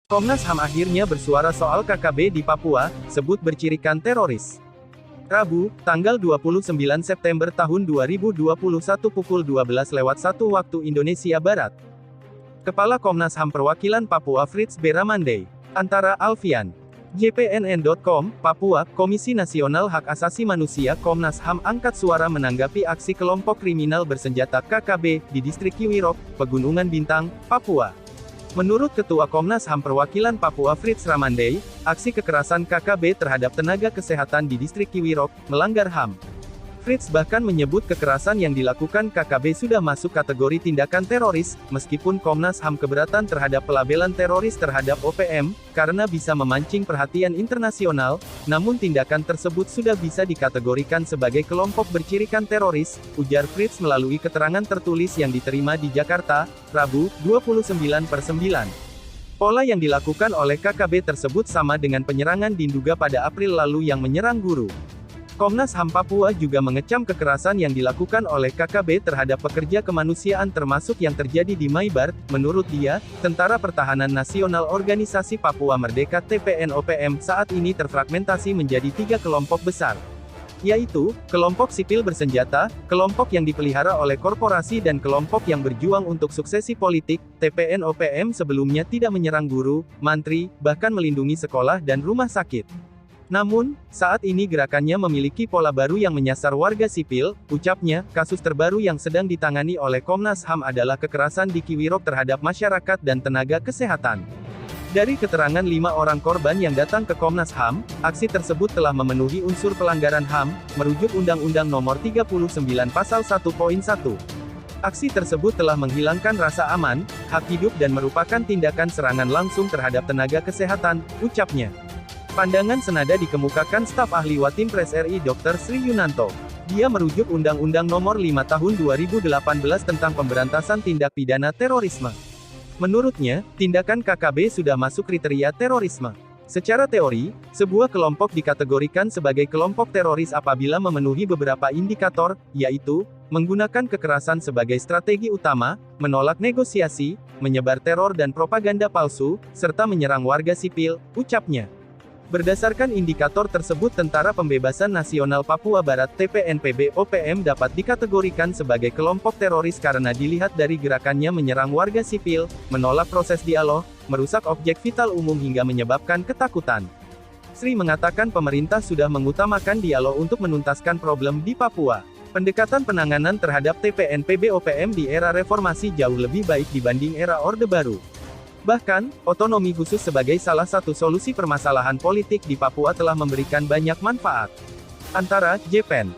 Komnas HAM akhirnya bersuara soal KKB di Papua, sebut bercirikan teroris. Rabu, tanggal 29 September tahun 2021 pukul 12:01 waktu Indonesia Barat. Kepala Komnas HAM Perwakilan Papua Fritz B. Ramandey, antara Alfian. JPNN.com, Papua, Komisi Nasional Hak Asasi Manusia Komnas HAM angkat suara menanggapi aksi kelompok kriminal bersenjata KKB di distrik Kiwirok, Pegunungan Bintang, Papua. Menurut Ketua Komnas HAM Perwakilan Papua Fritz Ramandey, aksi kekerasan KKB terhadap tenaga kesehatan di distrik Kiwirok melanggar HAM. Fritz bahkan menyebut kekerasan yang dilakukan KKB sudah masuk kategori tindakan teroris, meskipun Komnas HAM keberatan terhadap pelabelan teroris terhadap OPM, karena bisa memancing perhatian internasional, namun tindakan tersebut sudah bisa dikategorikan sebagai kelompok bercirikan teroris, ujar Fritz melalui keterangan tertulis yang diterima di Jakarta, Rabu, 29/9. Pola yang dilakukan oleh KKB tersebut sama dengan penyerangan diduga pada April lalu yang menyerang guru. Komnas HAM Papua juga mengecam kekerasan yang dilakukan oleh KKB terhadap pekerja kemanusiaan termasuk yang terjadi di Maibar. Menurut dia, Tentara Pertahanan Nasional Organisasi Papua Merdeka (TPN-OPM) saat ini terfragmentasi menjadi 3 kelompok besar, yaitu, kelompok sipil bersenjata, kelompok yang dipelihara oleh korporasi dan kelompok yang berjuang untuk suksesi politik. TPN-OPM sebelumnya tidak menyerang guru, mantri, bahkan melindungi sekolah dan rumah sakit. Namun, saat ini gerakannya memiliki pola baru yang menyasar warga sipil, ucapnya. Kasus terbaru yang sedang ditangani oleh Komnas HAM adalah kekerasan di Kiwirok terhadap masyarakat dan tenaga kesehatan. Dari keterangan 5 orang korban yang datang ke Komnas HAM, aksi tersebut telah memenuhi unsur pelanggaran HAM, merujuk Undang-Undang Nomor 39 Pasal 1.1. Aksi tersebut telah menghilangkan rasa aman, hak hidup dan merupakan tindakan serangan langsung terhadap tenaga kesehatan, ucapnya. Pandangan senada dikemukakan staf ahli Watimpres RI Dr. Sri Yunanto. Dia merujuk Undang-Undang Nomor 5 Tahun 2018 tentang pemberantasan tindak pidana terorisme. Menurutnya, tindakan KKB sudah masuk kriteria terorisme. Secara teori, sebuah kelompok dikategorikan sebagai kelompok teroris apabila memenuhi beberapa indikator, yaitu, menggunakan kekerasan sebagai strategi utama, menolak negosiasi, menyebar teror dan propaganda palsu, serta menyerang warga sipil, ucapnya. Berdasarkan indikator tersebut Tentara Pembebasan Nasional Papua Barat (TPNPB-OPM) dapat dikategorikan sebagai kelompok teroris karena dilihat dari gerakannya menyerang warga sipil, menolak proses dialog, merusak objek vital umum hingga menyebabkan ketakutan. Sri mengatakan pemerintah sudah mengutamakan dialog untuk menuntaskan problem di Papua. Pendekatan penanganan terhadap TPNPB-OPM di era reformasi jauh lebih baik dibanding era Orde Baru. Bahkan, otonomi khusus sebagai salah satu solusi permasalahan politik di Papua telah memberikan banyak manfaat. Antara JPEN.